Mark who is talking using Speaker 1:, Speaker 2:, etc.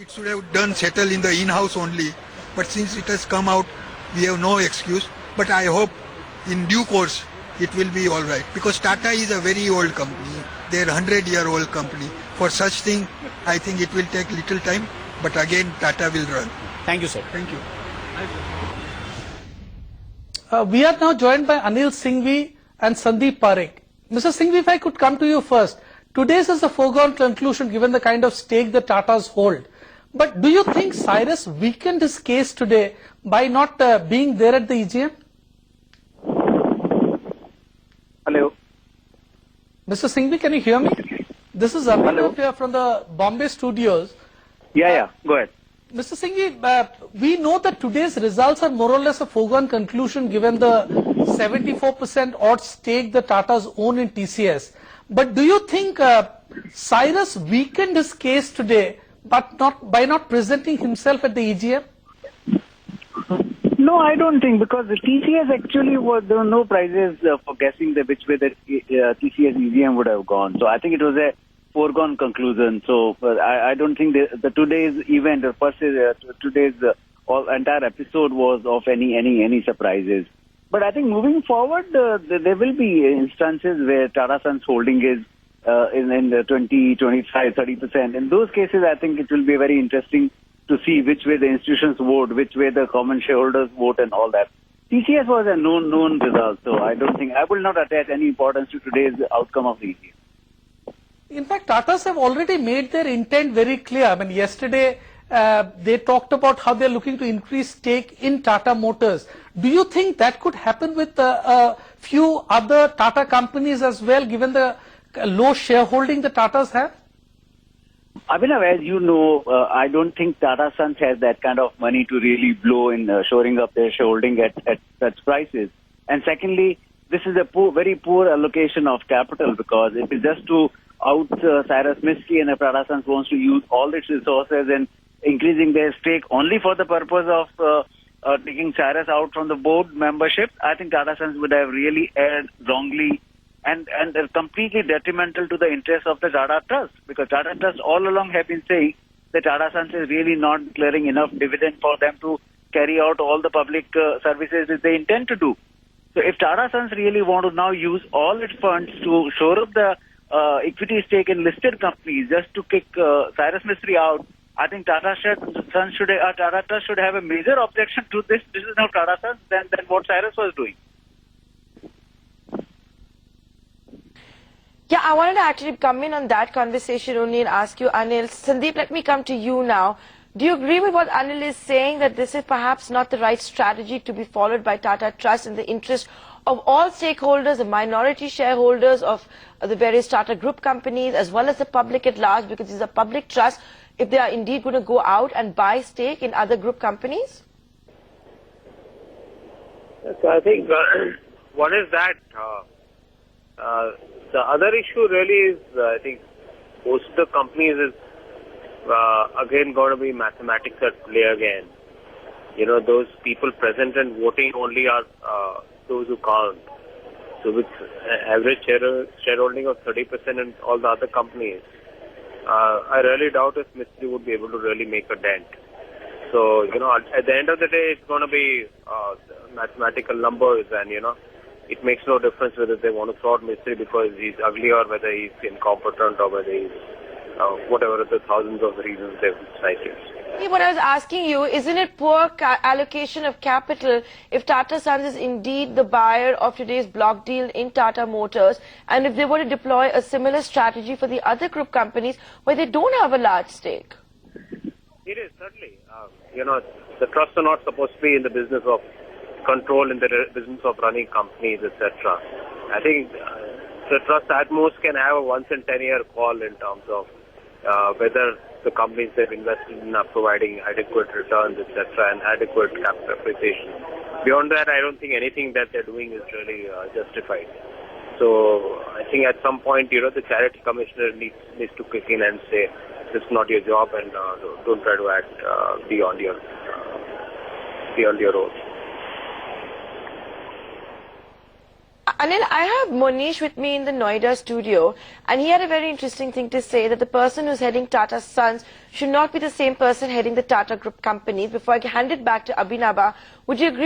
Speaker 1: It should have done settle in the in-house only, but since it has come out, we have no excuse. But I hope in due course it will be all right, because Tata is a very old company. They're 100-year-old company. For such thing, I think it will take little time, but again Tata will run.
Speaker 2: Thank you, sir.
Speaker 1: Thank you.
Speaker 3: We are now joined by Anil Singhvi and Sandeep Parekh. Mr. Singhvi, if I could come to you first. Today's is a foregone conclusion given the kind of stake the Tatas hold. But do you think Cyrus weakened his case today by not being there at the EGM?
Speaker 4: Hello.
Speaker 3: Mr. Singhvi, can you hear me? This is Abhinav here from the Bombay studios.
Speaker 4: Yeah, go ahead.
Speaker 3: Mr. Singhvi, we know that today's results are more or less a foregone conclusion given the 74% odd stake the Tatas own in TCS. But do you think Cyrus weakened his case today but by not presenting himself at the EGM?
Speaker 4: No, I don't think, because the TCS actually there were no prizes for guessing which way the TCS EGM would have gone. So I think it was a foregone conclusion. So I don't think the today's event, today's entire episode was of any surprises. But I think moving forward, there will be instances where Tata Sons holding is in the 20, 25, 30%. In those cases, I think it will be very interesting to see which way the institutions vote, which way the common shareholders vote and all that. TCS was a known result, so I will not attach any importance to today's outcome of the EGM.
Speaker 3: In fact, Tatas have already made their intent very clear. I mean, yesterday they talked about how they're looking to increase stake in Tata Motors. Do you think that could happen with a few other Tata companies as well, given the low shareholding the Tatas have?
Speaker 4: Abhinav, as you know, I don't think Tata Sons has that kind of money to really blow in shoring up their shareholding at such prices. And secondly, this is a very poor allocation of capital, because it is just to out Cyrus Mistry, and if Tata Sons wants to use all its resources and increasing their stake only for the purpose of taking Cyrus out from the board membership, I think Tata Sons would have really erred wrongly and completely detrimental to the interests of the Tata Trust, because Tata Trust all along have been saying that Tata Sons is really not declaring enough dividend for them to carry out all the public services that they intend to do. So if Tata Sons really want to now use all its funds to shore up the equity stake in listed companies just to kick Cyrus Mistry out, I think Tata Trust should have a major objection to this. This is now Tata Sons than what Cyrus was doing.
Speaker 5: Yeah, I wanted to actually come in on that conversation only and ask you, Anil. Sandeep, let me come to you now. Do you agree with what Anil is saying, that this is perhaps not the right strategy to be followed by Tata Trust in the interest of all stakeholders, the minority shareholders of the various Tata Group companies, as well as the public at large, because these are public trusts, if they are indeed going to go out and buy stake in other group companies?
Speaker 6: So I think one is that the other issue really is, I think most of the companies is again going to be mathematics at play again. You know, those people present and voting only are those who count. So with average shareholding of 30% in all the other companies, I really doubt if Mistry would be able to really make a dent. So, you know, at the end of the day, it's going to be mathematical numbers, and, you know, it makes no difference whether they want to throw out Mistry because he's ugly, or whether he's incompetent, or whether he's whatever the thousands of reasons they've cited.
Speaker 5: What I was asking you, isn't it poor allocation of capital if Tata Sons is indeed the buyer of today's block deal in Tata Motors, and if they were to deploy a similar strategy for the other group companies where they don't have a large stake?
Speaker 6: It is, certainly. You know, the trusts are not supposed to be in the business of control, in the business of running companies, etc. I think the trust at most can have a once in 10-year call in terms of whether the companies they've invested in are providing adequate returns, etc., and adequate capital appreciation. Beyond that, I don't think anything that they're doing is really justified. So I think at some point, you know, the charity commissioner needs to kick in and say, this is not your job, and don't try to act beyond your role.
Speaker 5: Anil, I have Monish with me in the Noida studio, and he had a very interesting thing to say, that the person who's heading Tata Sons should not be the same person heading the Tata Group companies. Before I hand it back to Abhinava, would you agree